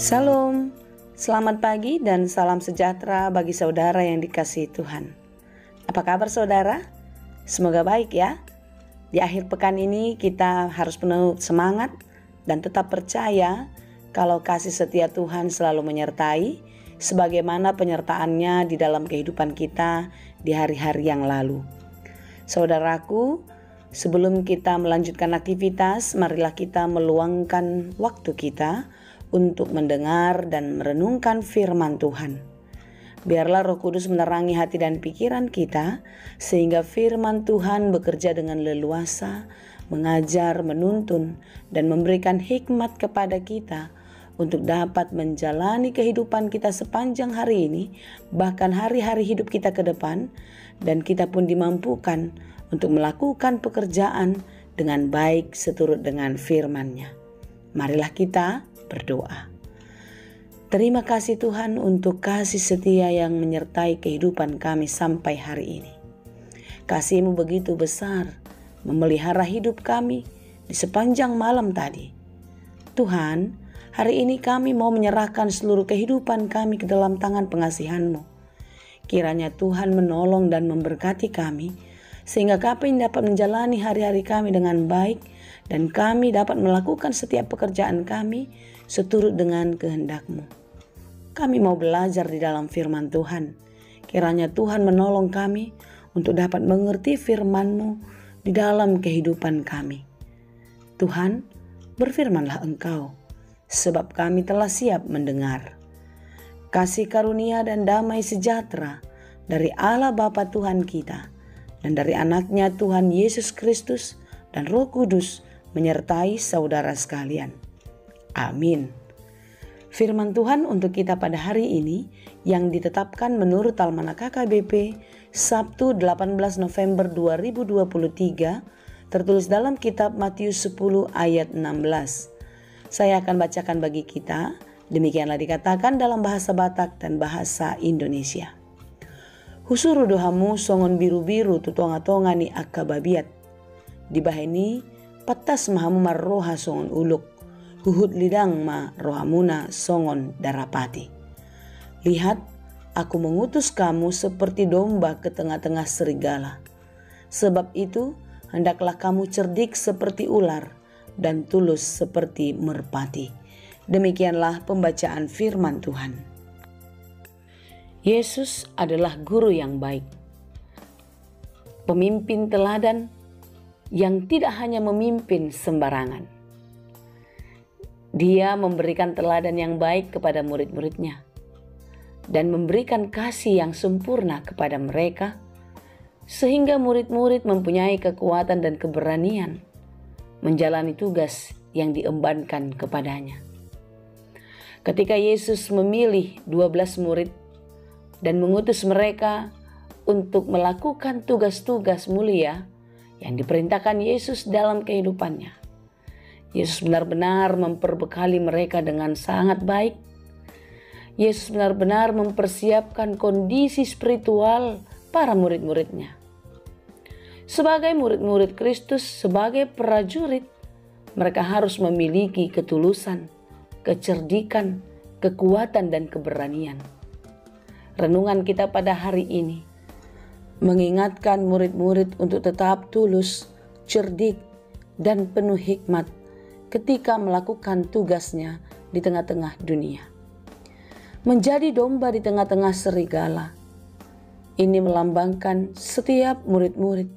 Salam, selamat pagi dan salam sejahtera bagi saudara yang dikasihi Tuhan. Apa kabar saudara? Semoga baik ya. Di akhir pekan ini kita harus penuh semangat dan tetap percaya kalau kasih setia Tuhan selalu menyertai sebagaimana penyertaannya di dalam kehidupan kita di hari-hari yang lalu. Saudaraku, sebelum kita melanjutkan aktivitas, marilah kita meluangkan waktu kita untuk mendengar dan merenungkan firman Tuhan. Biarlah Roh Kudus menerangi hati dan pikiran kita, sehingga firman Tuhan bekerja dengan leluasa, mengajar, menuntun, dan memberikan hikmat kepada kita untuk dapat menjalani kehidupan kita sepanjang hari ini, bahkan hari-hari hidup kita ke depan, dan kita pun dimampukan untuk melakukan pekerjaan dengan baik seturut dengan firman-Nya. Marilah kita berdoa. Terima kasih Tuhan untuk kasih setia yang menyertai kehidupan kami sampai hari ini. Kasih-Mu begitu besar, memelihara hidup kami di sepanjang malam tadi. Tuhan, hari ini kami mau menyerahkan seluruh kehidupan kami ke dalam tangan pengasihan-Mu. Kiranya Tuhan menolong dan memberkati kami, sehingga kami dapat menjalani hari-hari kami dengan baik, dan kami dapat melakukan setiap pekerjaan kami seturut dengan kehendak-Mu. Kami mau belajar di dalam firman Tuhan. Kiranya Tuhan menolong kami untuk dapat mengerti firman-Mu di dalam kehidupan kami. Tuhan, berfirmanlah Engkau, sebab kami telah siap mendengar. Kasih karunia dan damai sejahtera dari Allah Bapa Tuhan kita dan dari anaknya Tuhan Yesus Kristus dan Roh Kudus menyertai saudara sekalian. Amin. Firman Tuhan untuk kita pada hari ini yang ditetapkan menurut Almanak KKBP Sabtu 18 November 2023 tertulis dalam kitab Matius 10 ayat 16. Saya akan bacakan bagi kita, demikianlah dikatakan dalam bahasa Batak dan bahasa Indonesia. Husuru dohamu songon biru-biru tutonga-tonga ni akababiat. Dibaheni patas mahamu marroha songon uluk. Huhut lidang ma rohamuna songon darapati. Lihat, aku mengutus kamu seperti domba ke tengah-tengah serigala. Sebab itu, hendaklah kamu cerdik seperti ular dan tulus seperti merpati. Demikianlah pembacaan firman Tuhan. Yesus adalah guru yang baik, pemimpin teladan yang tidak hanya memimpin sembarangan. Dia memberikan teladan yang baik kepada murid-muridnya dan memberikan kasih yang sempurna kepada mereka, sehingga murid-murid mempunyai kekuatan dan keberanian menjalani tugas yang diembankan kepadanya. Ketika Yesus memilih 12 murid dan mengutus mereka untuk melakukan tugas-tugas mulia yang diperintahkan Yesus dalam kehidupannya, Yesus benar-benar memperbekali mereka dengan sangat baik. Yesus benar-benar mempersiapkan kondisi spiritual para murid-muridnya. Sebagai murid-murid Kristus, sebagai prajurit, mereka harus memiliki ketulusan, kecerdikan, kekuatan, dan keberanian. Renungan kita pada hari ini mengingatkan murid-murid untuk tetap tulus, cerdik, dan penuh hikmat ketika melakukan tugasnya di tengah-tengah dunia. Menjadi domba di tengah-tengah serigala, ini melambangkan setiap murid-murid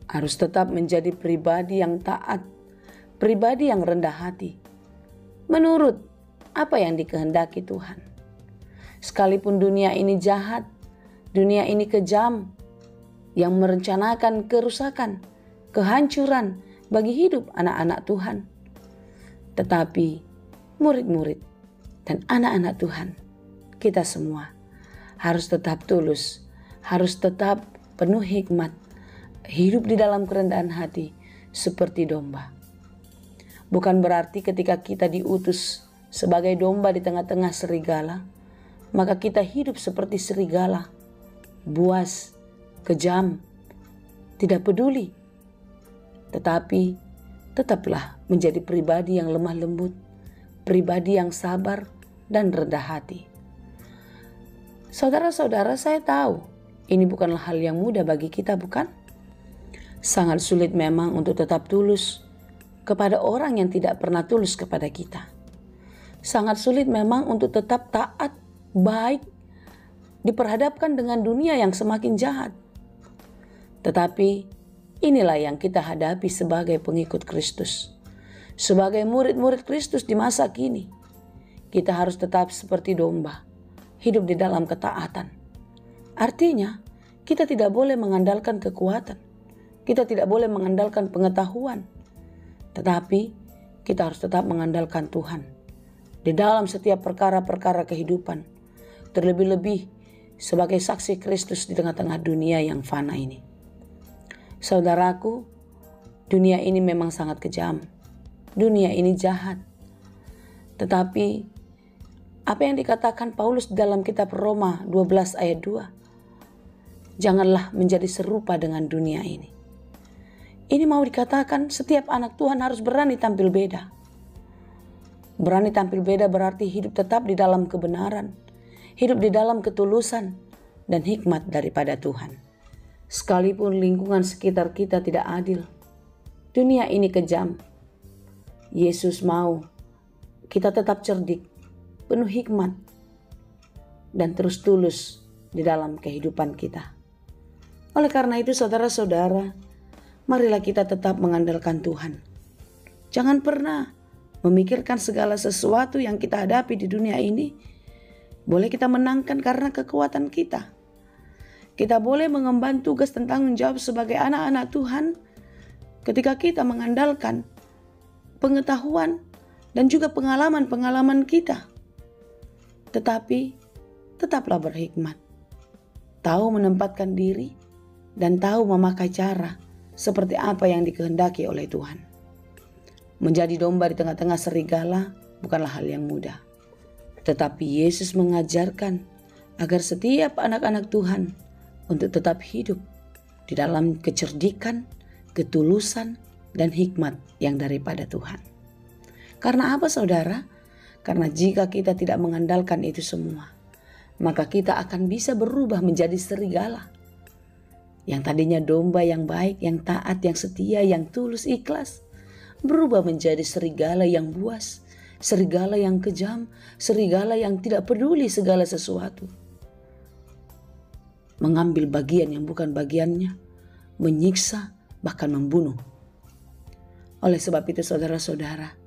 harus tetap menjadi pribadi yang taat, pribadi yang rendah hati, menurut apa yang dikehendaki Tuhan. Sekalipun dunia ini jahat, dunia ini kejam, yang merencanakan kerusakan, kehancuran bagi hidup anak-anak Tuhan. Tetapi murid-murid dan anak-anak Tuhan, kita semua harus tetap tulus, harus tetap penuh hikmat, hidup di dalam kerendahan hati seperti domba. Bukan berarti ketika kita diutus sebagai domba di tengah-tengah serigala, maka kita hidup seperti serigala, buas, kejam, tidak peduli. Tetapi tetaplah menjadi pribadi yang lemah lembut, pribadi yang sabar dan rendah hati. Saudara-saudara, saya tahu ini bukanlah hal yang mudah bagi kita, bukan? Sangat sulit memang untuk tetap tulus kepada orang yang tidak pernah tulus kepada kita. Sangat sulit memang untuk tetap taat, baik, diperhadapkan dengan dunia yang semakin jahat. Tetapi inilah yang kita hadapi sebagai pengikut Kristus. Sebagai murid-murid Kristus di masa kini, kita harus tetap seperti domba, hidup di dalam ketaatan. Artinya, kita tidak boleh mengandalkan kekuatan. Kita tidak boleh mengandalkan pengetahuan. Tetapi, kita harus tetap mengandalkan Tuhan. Di dalam setiap perkara-perkara kehidupan. Terlebih-lebih sebagai saksi Kristus di tengah-tengah dunia yang fana ini. Saudaraku, dunia ini memang sangat kejam. Dunia ini jahat. Tetapi apa yang dikatakan Paulus dalam kitab Roma 12 ayat 2. Janganlah menjadi serupa dengan dunia ini. Ini mau dikatakan setiap anak Tuhan harus berani tampil beda. Berani tampil beda berarti hidup tetap di dalam kebenaran. Hidup di dalam ketulusan dan hikmat daripada Tuhan. Sekalipun lingkungan sekitar kita tidak adil. Dunia ini kejam. Yesus mau kita tetap cerdik, penuh hikmat, dan terus tulus di dalam kehidupan kita. Oleh karena itu saudara-saudara, marilah kita tetap mengandalkan Tuhan. Jangan pernah memikirkan segala sesuatu yang kita hadapi di dunia ini. Boleh kita menangkan karena kekuatan kita. Kita boleh mengemban tugas dan tanggung jawab sebagai anak-anak Tuhan ketika kita mengandalkan pengetahuan dan juga pengalaman-pengalaman kita. Tetapi tetaplah berhikmat, tahu menempatkan diri dan tahu memakai cara seperti apa yang dikehendaki oleh Tuhan. Menjadi domba di tengah-tengah serigala bukanlah hal yang mudah. Tetapi Yesus mengajarkan agar setiap anak-anak Tuhan untuk tetap hidup di dalam kecerdikan, ketulusan, dan hikmat yang daripada Tuhan. Karena apa saudara? Karena jika kita tidak mengandalkan itu semua, maka kita akan bisa berubah menjadi serigala. Yang tadinya domba yang baik, yang taat, yang setia, yang tulus, ikhlas, berubah menjadi serigala yang buas, serigala yang kejam, serigala yang tidak peduli segala sesuatu. Mengambil bagian yang bukan bagiannya, menyiksa, bahkan membunuh. Oleh sebab itu saudara-saudara,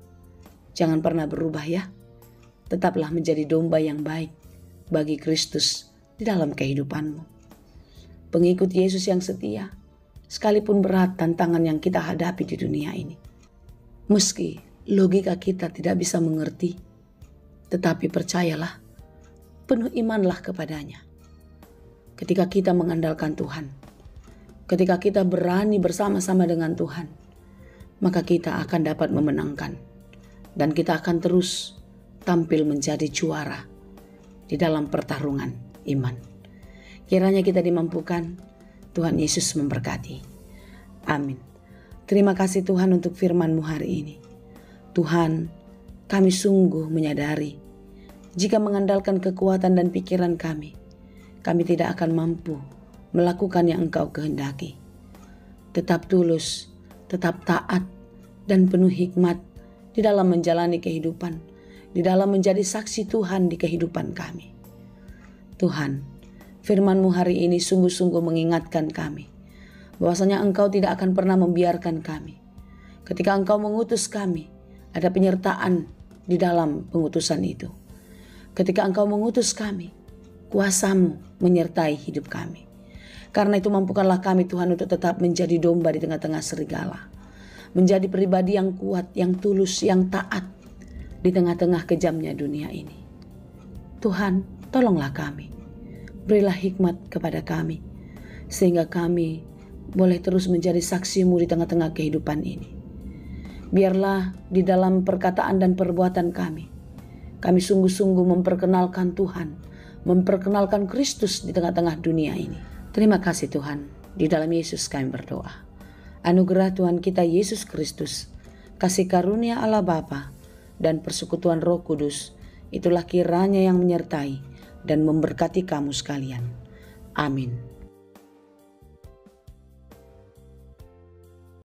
jangan pernah berubah ya. Tetaplah menjadi domba yang baik bagi Kristus di dalam kehidupanmu. Pengikut Yesus yang setia, sekalipun berat tantangan yang kita hadapi di dunia ini. Meski logika kita tidak bisa mengerti, tetapi percayalah, penuh imanlah kepadanya. Ketika kita mengandalkan Tuhan, ketika kita berani bersama-sama dengan Tuhan, maka kita akan dapat memenangkan. Dan kita akan terus tampil menjadi juara di dalam pertarungan iman. Kiranya kita dimampukan, Tuhan Yesus memberkati. Amin. Terima kasih Tuhan untuk firman-Mu hari ini. Tuhan, kami sungguh menyadari jika mengandalkan kekuatan dan pikiran kami tidak akan mampu melakukan yang Engkau kehendaki. Tetap tulus, tetap taat, dan penuh hikmat di dalam menjalani kehidupan, di dalam menjadi saksi Tuhan di kehidupan kami. Tuhan, firman-Mu hari ini sungguh-sungguh mengingatkan kami bahwasanya Engkau tidak akan pernah membiarkan kami. Ketika Engkau mengutus kami, ada penyertaan di dalam pengutusan itu. Ketika Engkau mengutus kami, kuasa-Mu menyertai hidup kami. Karena itu mampukanlah kami Tuhan untuk tetap menjadi domba di tengah-tengah serigala. Menjadi pribadi yang kuat, yang tulus, yang taat di tengah-tengah kejamnya dunia ini. Tuhan, tolonglah kami. Berilah hikmat kepada kami. Sehingga kami boleh terus menjadi saksi-Mu di tengah-tengah kehidupan ini. Biarlah di dalam perkataan dan perbuatan kami sungguh-sungguh memperkenalkan Tuhan, memperkenalkan Kristus di tengah-tengah dunia ini. Terima kasih Tuhan, di dalam Yesus kami berdoa. Anugerah Tuhan kita Yesus Kristus, kasih karunia Allah Bapa, dan persekutuan Roh Kudus, itulah kiranya yang menyertai dan memberkati kamu sekalian. Amin.